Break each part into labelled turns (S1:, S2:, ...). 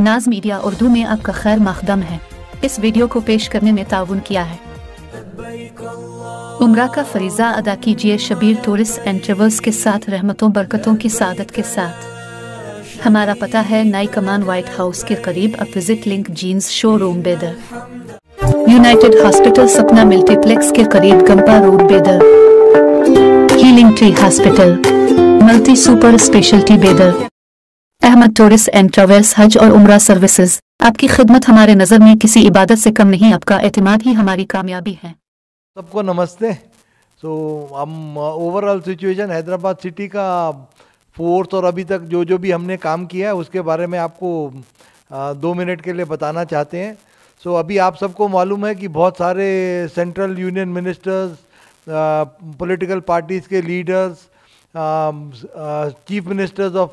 S1: नाज मीडिया उर्दू में आपका खैर मकदम है। इस वीडियो को पेश करने में ताउन किया है। उम्रा का फरीज़ा अदा कीजिए शबीर टूरिस्ट एंड ट्रेवल्स के साथ, रहमतों बरकतों की सादत के साथ। हमारा पता है नई कमान व्हाइट हाउस के करीब। अब विजिट लिंक जीन्स शोरूम बेदर, यूनाइटेड हॉस्पिटल सपना मल्टीप्लेक्स के करीब गंपा रोड बेदर, healing tree hospital multi super speciality बेदर। अहमद टूरिस्ट एंड ट्रेवल्स हज और उम्रा सर्विसेज। आपकी खिदमत हमारे नज़र में किसी इबादत से कम नहीं। आपका एतमाद ही हमारी कामयाबी है।
S2: सबको नमस्ते। हम ओवरऑल सिचुएशन हैदराबाद सिटी का फोर्थ और अभी तक जो भी हमने काम किया है उसके बारे में आपको 2 मिनट के लिए बताना चाहते हैं। अभी आप सबको मालूम है कि बहुत सारे central union ministers, political parties के leaders, chief ministers of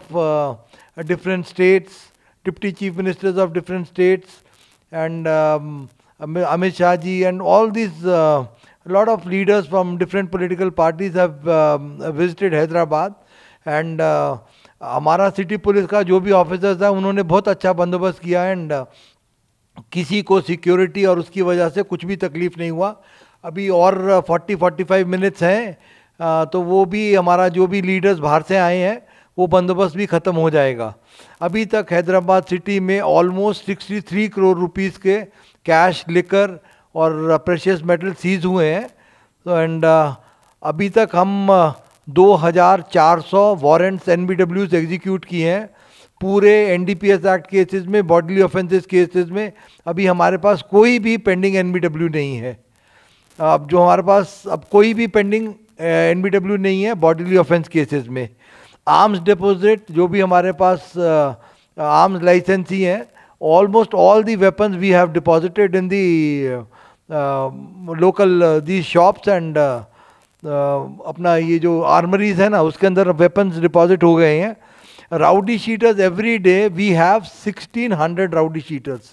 S2: different states, deputy chief ministers of different states, and Amit Shah ji and all these lot of leaders from different political parties have visited Hyderabad, and हमारा city police का जो भी officers है उन्होंने बहुत अच्छा बंदोबस्त किया, एंड किसी को सिक्योरिटी और उसकी वजह से कुछ भी तकलीफ नहीं हुआ। अभी और 40-45 मिनट्स हैं तो वो भी हमारा जो भी लीडर्स बाहर से आए हैं वो बंदोबस्त भी ख़त्म हो जाएगा। अभी तक हैदराबाद सिटी में ऑलमोस्ट 63 करोड़ रुपीस के कैश, लिकर और प्रेशियस मेटल सीज हुए हैं। एंड अभी तक हम 2400 वारंट्स NBWs एग्जीक्यूट किए हैं। पूरे NDPS एक्ट केसेस में, बॉडीली ऑफेंसेस केसेस में अभी हमारे पास कोई भी पेंडिंग NBW नहीं है। अब जो हमारे पास अब कोई भी पेंडिंग NBW नहीं है बॉडीली ऑफेंस केसेस में। आर्म्स डिपॉजिट जो भी हमारे पास आर्म्स लाइसेंस ही हैं, almost all the weapons we have deposited in the local the shops, and अपना ये जो आर्मरीज है ना उसके अंदर वेपन्स डिपॉजिट हो गए हैं। Rowdy sheeters every day we have 1600 rowdy sheeters.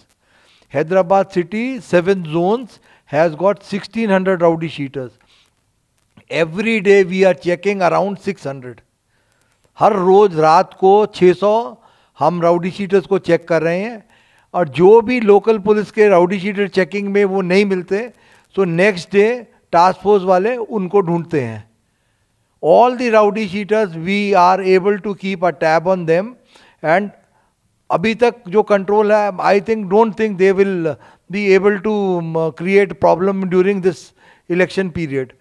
S2: Hyderabad city 7 zones has got 1600 rowdy sheeters. Every day we are checking around 600। हर रोज़ रात को 600 हम राउडी शीटर्स को चेक कर रहे हैं, और जो भी लोकल पुलिस के राउडी शीटर चेकिंग में वो नहीं मिलते so next day task force वाले उनको ढूंढते हैं। All the rowdy sheeters we are able to keep a tab on them, and अभी तक जो कंट्रोल है I don't think they will be able to create problem during this election period.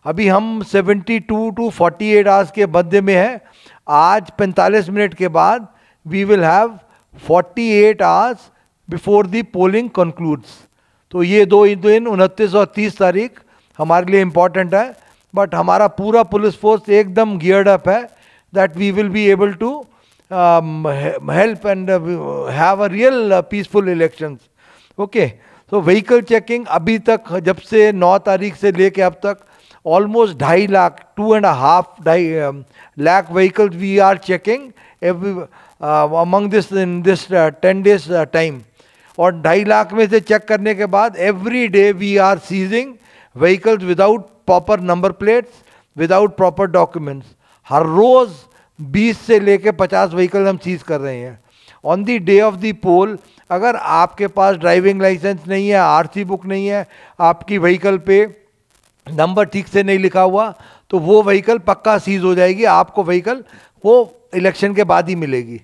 S2: अभी हम 72 to 48 आवर्स के मध्य में है। आज 45 मिनट के बाद we will have 48 hours before the polling concludes. तो ये 2 दिन 29 और 30 तारीख हमारे लिए इम्पॉर्टेंट है, बट हमारा पूरा पुलिस फोर्स एकदम गियर्ड अप है that we will be able to help and have a real peaceful elections. Okay, तो व्हीकल चेकिंग अभी तक जब से 9 तारीख से लेके अब तक almost 2.5 lakh, 2.5 lakh vehicles we are checking every among this in this 10 days time, और 2.5 लाख में से चेक करने के बाद every day we are seizing vehicles without proper number plates, without proper documents। हर रोज़ 20 से लेके 50 व्हीकल हम सीज कर रहे हैं। On the day of the poll अगर आपके पास ड्राइविंग लाइसेंस नहीं है, RC बुक नहीं है, आपकी व्हीकल पे नंबर ठीक से नहीं लिखा हुआ, तो वो व्हीकल पक्का सीज हो जाएगी। आपको व्हीकल वो इलेक्शन के बाद ही मिलेगी।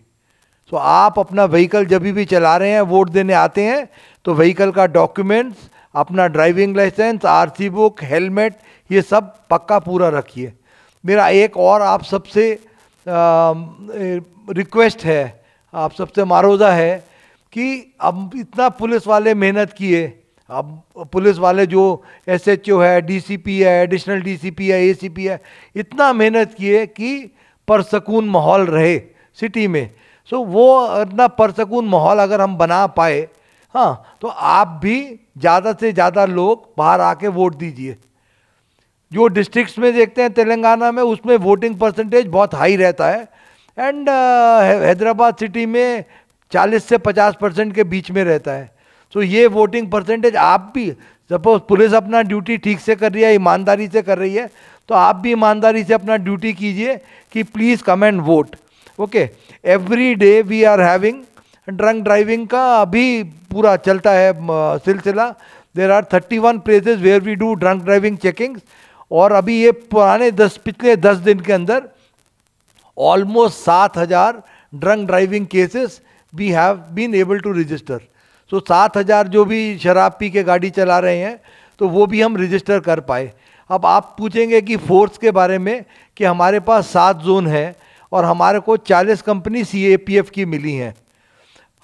S2: तो आप अपना व्हीकल जब भी चला रहे हैं, वोट देने आते हैं, तो व्हीकल का डॉक्यूमेंट्स, अपना driving licence, RC book, helmet, ये सब पक्का पूरा रखिए। मेरा एक और आप सबसे रिक्वेस्ट है, आप सबसे मारोजा है कि अब इतना पुलिस वाले मेहनत किए, अब पुलिस वाले जो SHO है, DCP है, एडिशनल DCP है, ACP है, इतना मेहनत किए कि परसकून माहौल रहे सिटी में। वो इतना परसकून माहौल अगर हम बना पाए, हाँ, तो आप भी ज़्यादा से ज़्यादा लोग बाहर आके वोट दीजिए। जो डिस्ट्रिक्ट्स में देखते हैं तेलंगाना में, उसमें वोटिंग परसेंटेज बहुत हाई रहता है, एंड हैदराबाद सिटी में 40 से 50% के बीच में रहता है। तो ये वोटिंग परसेंटेज आप भी, सपोज पुलिस अपना ड्यूटी ठीक से कर रही है, ईमानदारी से कर रही है, तो आप भी ईमानदारी से अपना ड्यूटी कीजिए कि please come and vote. Okay, every day we are having drunk driving का अभी पूरा चलता है सिलसिला। There are 31 places where we do drunk driving checkings, और अभी ये पिछले 10 दिन के अंदर almost 7,000 drunk driving cases we have been able to register. So 7,000 जो भी शराब पी के गाड़ी चला रहे हैं तो वो भी हम रजिस्टर कर पाए। अब आप पूछेंगे कि फोर्स के बारे में, कि हमारे पास 7 जोन है और हमारे को 40 कंपनी CAPF की मिली हैं।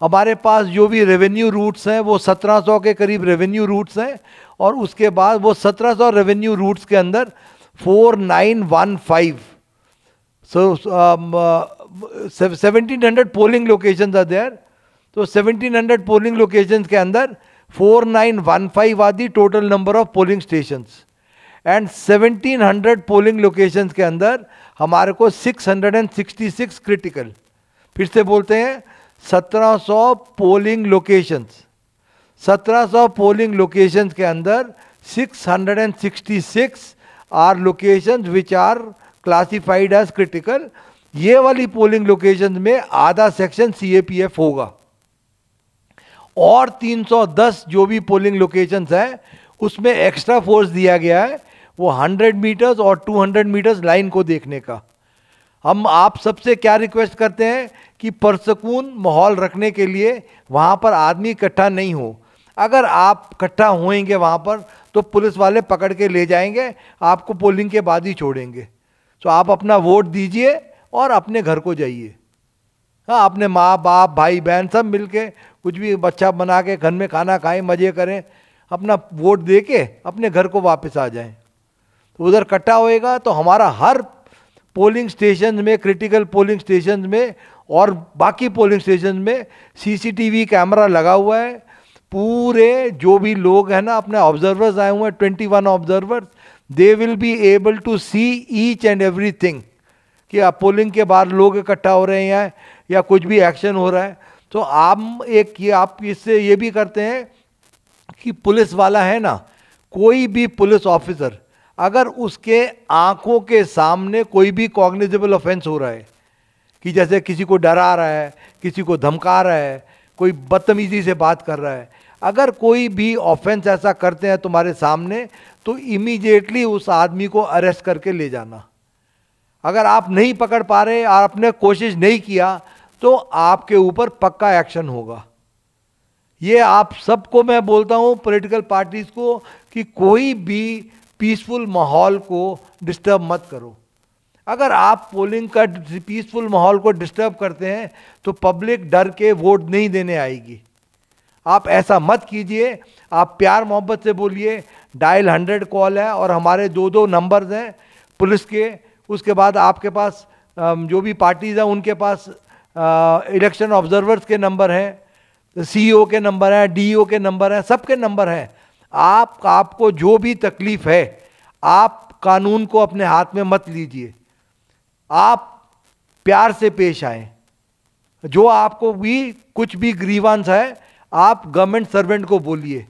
S2: हमारे पास जो भी रेवेन्यू रूट्स हैं वो 1700 के करीब रेवेन्यू रूट्स हैं, और उसके बाद वो 1700 रेवेन्यू रूट्स के अंदर 4915 1700 पोलिंग लोकेशंस आर देयर। तो 1700 पोलिंग लोकेशंस के अंदर 4915 are the total number of polling stations, and 1700 polling locations के अंदर हमारे को 666 क्रिटिकल, फिर से बोलते हैं 1700 पोलिंग लोकेशंस, 1700 पोलिंग लोकेशंस के अंदर 666 are locations which are classified as critical. ये वाली पोलिंग लोकेशंस में आधा सेक्शन CAPF होगा, और 310 जो भी पोलिंग लोकेशंस हैं उसमें एक्स्ट्रा फोर्स दिया गया है, वो 100 मीटर्स और 200 मीटर्स लाइन को देखने का। हम आप सबसे क्या रिक्वेस्ट करते हैं कि पुरसकून माहौल रखने के लिए वहाँ पर आदमी इकट्ठा नहीं हो। अगर आप इकट्ठा होएंगे वहाँ पर तो पुलिस वाले पकड़ के ले जाएंगे, आपको पोलिंग के बाद ही छोड़ेंगे। तो आप अपना वोट दीजिए और अपने घर को जाइए। हाँ, अपने माँ बाप भाई बहन सब मिलके कुछ भी बच्चा बना के घर में खाना खाएं, मज़े करें, अपना वोट दे के अपने घर को वापस आ जाएं। तो उधर इकट्ठा होएगा तो हमारा हर पोलिंग स्टेशन में, क्रिटिकल पोलिंग स्टेशन में और बाकी पोलिंग स्टेशन में CCTV कैमरा लगा हुआ है। पूरे जो भी लोग हैं ना, अपने ऑब्जर्वर्स आए हुए हैं, 21 observers, they will be able to see each and everything, कि आप पोलिंग के बाद लोग इकट्ठा हो रहे हैं या कुछ भी एक्शन हो रहा है। तो आप इससे ये भी करते हैं कि पुलिस वाला है ना, कोई भी पुलिस ऑफिसर अगर उसके आंखों के सामने कोई भी कॉग्निजेबल ऑफेंस हो रहा है, कि जैसे किसी को डरा रहा है, किसी को धमका रहा है, कोई बदतमीजी से बात कर रहा है, अगर कोई भी ऑफेंस ऐसा करते हैं तुम्हारे सामने, तो इमीडिएटली उस आदमी को अरेस्ट करके ले जाना। अगर आप नहीं पकड़ पा रहे, आपने कोशिश नहीं किया, तो आपके ऊपर पक्का एक्शन होगा। ये आप सबको मैं बोलता हूँ, पॉलिटिकल पार्टीज को, कि कोई भी पीसफुल माहौल को डिस्टर्ब मत करो। अगर आप पोलिंग का पीसफुल माहौल को डिस्टर्ब करते हैं तो पब्लिक डर के वोट नहीं देने आएगी। आप ऐसा मत कीजिए, आप प्यार मोहब्बत से बोलिए। डायल 100 कॉल है और हमारे 2 नंबर्स हैं पुलिस के। उसके बाद आपके पास जो भी पार्टीज हैं उनके पास इलेक्शन ऑब्जर्वर्स के नंबर हैं, CEO के नंबर हैं, DO के नंबर हैं, सबके नंबर हैं। आपको जो भी तकलीफ है, आप कानून को अपने हाथ में मत लीजिए, आप प्यार से पेश आएं। जो आपको भी कुछ भी ग्रीवांस है, आप गवर्नमेंट सर्वेंट को बोलिए,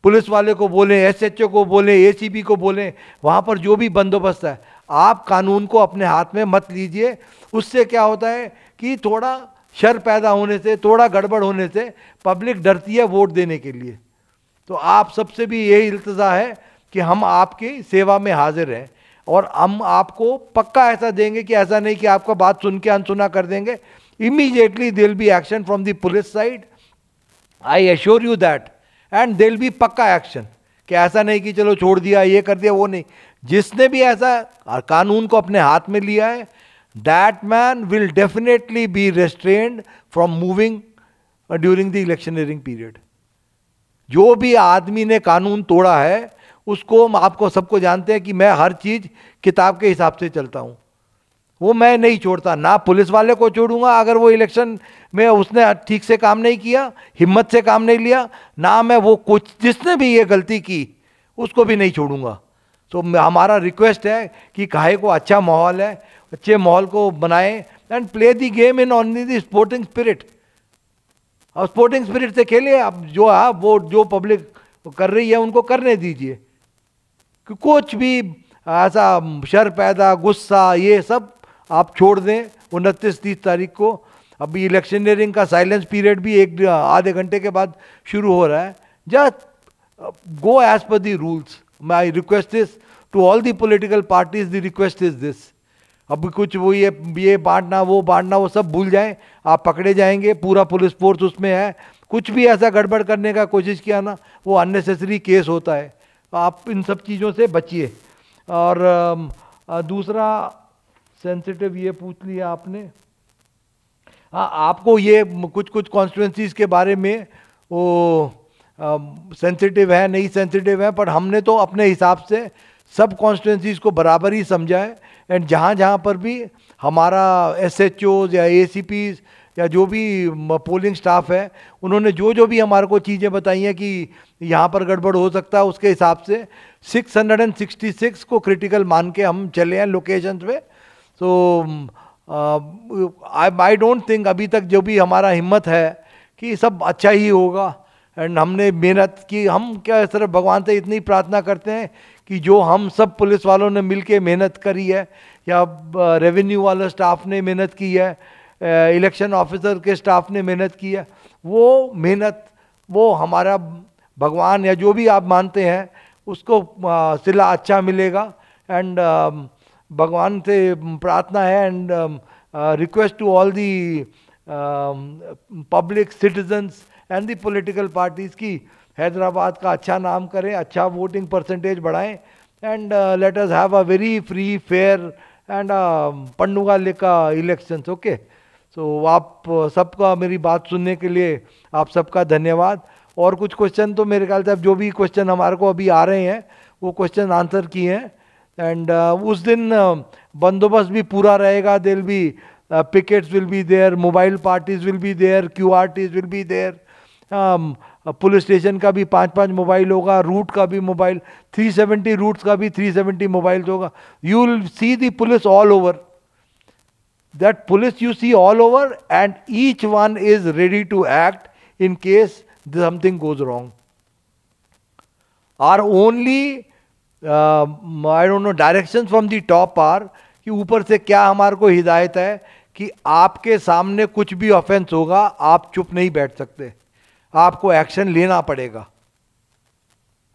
S2: पुलिस वाले को बोलें, SHO को बोलें, ACP को बोलें, वहाँ पर जो भी बंदोबस्त है, आप कानून को अपने हाथ में मत लीजिए। उससे क्या होता है कि थोड़ा शर पैदा होने से, थोड़ा गड़बड़ होने से पब्लिक डरती है वोट देने के लिए। तो आप सबसे भी यही इल्तिजा है कि हम आपकी सेवा में हाजिर हैं, और हम आपको पक्का ऐसा देंगे कि ऐसा नहीं कि आपका बात सुन के अनसुना कर देंगे। Immediately there will be action from the police side, I assure you that, and there will be पक्का एक्शन, कि ऐसा नहीं कि चलो छोड़ दिया, ये कर दिया, वो नहीं। जिसने भी ऐसा कानून को अपने हाथ में लिया है, that man will definitely be restrained from moving during the electioneering period. जो भी आदमी ने कानून तोड़ा है उसको, आपको सबको जानते हैं कि मैं हर चीज़ किताब के हिसाब से चलता हूँ, वो मैं नहीं छोड़ता। ना पुलिस वाले को छोड़ूंगा अगर वो इलेक्शन में उसने ठीक से काम नहीं किया, हिम्मत से काम नहीं लिया, ना मैं वो कुछ जिसने भी ये गलती की उसको भी नहीं छोड़ूंगा। तो हमारा रिक्वेस्ट है कि काहे को अच्छा माहौल है, अच्छे माहौल को बनाएं and play the game in only the sporting spirit. और स्पोर्टिंग स्पिरिट से खेलिए। अब जो है वो जो पब्लिक कर रही है उनको करने दीजिए, कि कुछ भी ऐसा शर पैदा, गुस्सा, ये सब आप छोड़ दें 29-30 तारीख को। अभी इलेक्शनियरिंग का साइलेंस पीरियड भी एक आधे घंटे के बाद शुरू हो रहा है. Just go as per the rules. My request is to all the political parties, the request is this. अभी कुछ वो ये बांटना वो सब भूल जाएं. आप पकड़े जाएंगे, पूरा पुलिस फोर्स उसमें है. कुछ भी ऐसा गड़बड़ करने का कोशिश किया ना, वो अननेसेसरी केस होता है. आप इन सब चीज़ों से बचिए. और दूसरा सेंसिटिव ये पूछ लिया आपने. हाँ, आपको ये कुछ कॉन्स्टिट्यूंसीज के बारे में वो सेंसिटिव है नहीं सेंसिटिव है, पर हमने तो अपने हिसाब से सब कॉन्स्टिट्यूंसीज को बराबर ही समझा है. एंड जहाँ जहाँ पर भी हमारा SHOs या ACPs या जो भी पोलिंग स्टाफ है, उन्होंने जो भी हमारे को चीज़ें बताई हैं कि यहाँ पर गड़बड़ हो सकता है, उसके हिसाब से 666 को क्रिटिकल मान के हम चले हैं लोकेशंस पे. तो आई डोंट थिंक अभी तक जो भी हमारा हिम्मत है कि सब अच्छा ही होगा. एंड हमने मेहनत की. हम क्या सिर्फ भगवान से इतनी प्रार्थना करते हैं कि जो हम सब पुलिस वालों ने मिलके मेहनत करी है, या रेवेन्यू वाला स्टाफ ने मेहनत की है, इलेक्शन ऑफिसर के स्टाफ ने मेहनत की है, वो मेहनत वो हमारा भगवान या जो भी आप मानते हैं उसको सिला अच्छा मिलेगा. एंड भगवान से प्रार्थना है and request to all the public citizens and the political parties की हैदराबाद का अच्छा नाम करें, अच्छा वोटिंग परसेंटेज बढ़ाएं. And let us have a very free fair and पंडुगा लेका इलेक्शंस. ओके, सो आप सबका मेरी बात सुनने के लिए आप सबका धन्यवाद. और कुछ क्वेश्चन तो मेरे ख्याल से अब जो भी क्वेश्चन हमारे को अभी आ रहे हैं वो क्वेश्चन आंसर किए हैं. एंड उस दिन बंदोबस्त भी पूरा रहेगा. There be pickets will be there, mobile parties will be there, QRTs will be there. Police station का भी 5-5 मोबाइल होगा, रूट का भी मोबाइल, 370 रूट्स का भी 370 मोबाइल्स होगा. You will see the police all over. That police you see all over and each one is ready to act in case something goes wrong. Or only I don't know direction from the top or कि ऊपर से क्या हमारे को हिदायत है कि आपके सामने कुछ भी ऑफेंस होगा, आप चुप नहीं बैठ सकते, आपको एक्शन लेना पड़ेगा.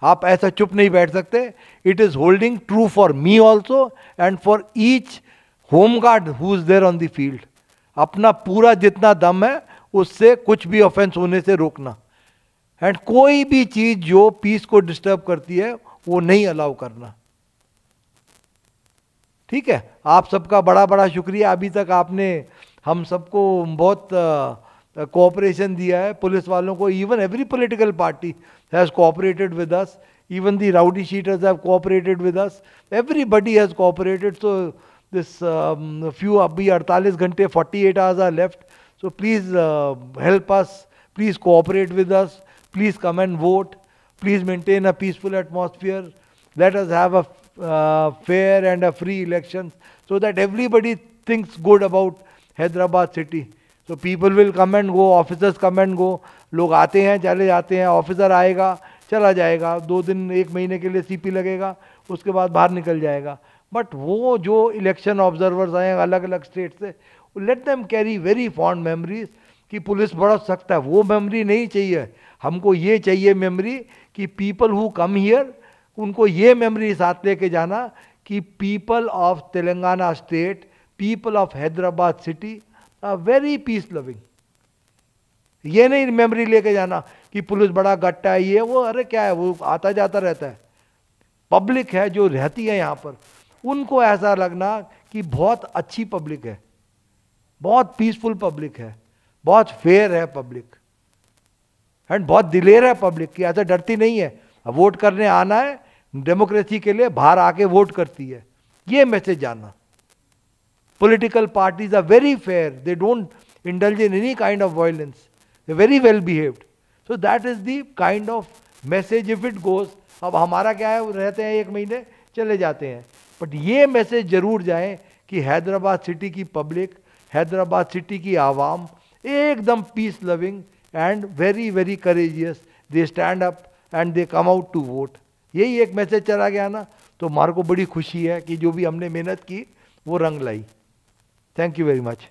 S2: आप ऐसा चुप नहीं बैठ सकते. It is holding true for me also and for each home guard who is there on the field. अपना पूरा जितना दम है उससे कुछ भी ऑफेंस होने से रोकना. एंड कोई भी चीज जो पीस को डिस्टर्ब करती है वो नहीं अलाउ करना. ठीक है, आप सबका बड़ा बड़ा शुक्रिया. अभी तक आपने हम सबको बहुत कोऑपरेशन दिया है, पुलिस वालों को. Even every political party has cooperated with us. Even the rowdy sheeters have cooperated with us. Everybody has cooperated. So this few अभी 48 घंटे 48 hours are left. So please help us, please cooperate with us, please come and vote, please maintain a peaceful atmosphere. Let us have a fair and a free election so that everybody thinks good about Hyderabad city. So people will come and go, officers come and go. लोग आते हैं चले जाते हैं, officer आएगा चला जाएगा, 2 दिन 1 महीने के लिए CP लगेगा, उसके बाद बाहर निकल जाएगा. बट वो जो इलेक्शन ऑब्जर्वर्स आए अलग अलग स्टेट से, let them carry very fond memories कि पुलिस बड़ा सख्त है. वो मेमोरी नहीं चाहिए हमको. ये चाहिए मेमोरी कि पीपल हु कम हियर, उनको ये मेमोरी साथ लेके जाना कि people of Telangana state, people of Hyderabad city are very peace loving. ये नहीं मेमोरी लेके जाना कि पुलिस बड़ा गट्टा है ये वो. अरे क्या है, वो आता जाता रहता है. पब्लिक है जो रहती है यहाँ पर, उनको ऐसा लगना कि बहुत अच्छी पब्लिक है, बहुत पीसफुल पब्लिक है, बहुत फेयर है पब्लिक, एंड बहुत दिलेर है पब्लिक की. ऐसा डरती नहीं है. वोट करने आना है डेमोक्रेसी के लिए, बाहर आके वोट करती है. ये मैसेज जाना. Political parties are very fair, they don't indulge in any kind of violence, they very well behaved. So that is the kind of message if it goes. अब हमारा क्या है, रहते हैं 1 महीने चले जाते हैं, बट ये मैसेज जरूर जाए कि हैदराबाद सिटी की पब्लिक, हैदराबाद सिटी की आवाम एकदम peace loving and very very courageous. They stand up and they come out to vote. यही एक मैसेज चला गया ना, तो हमारे को बड़ी खुशी है कि जो भी हमने मेहनत की वो रंग लाई. Thank you very much.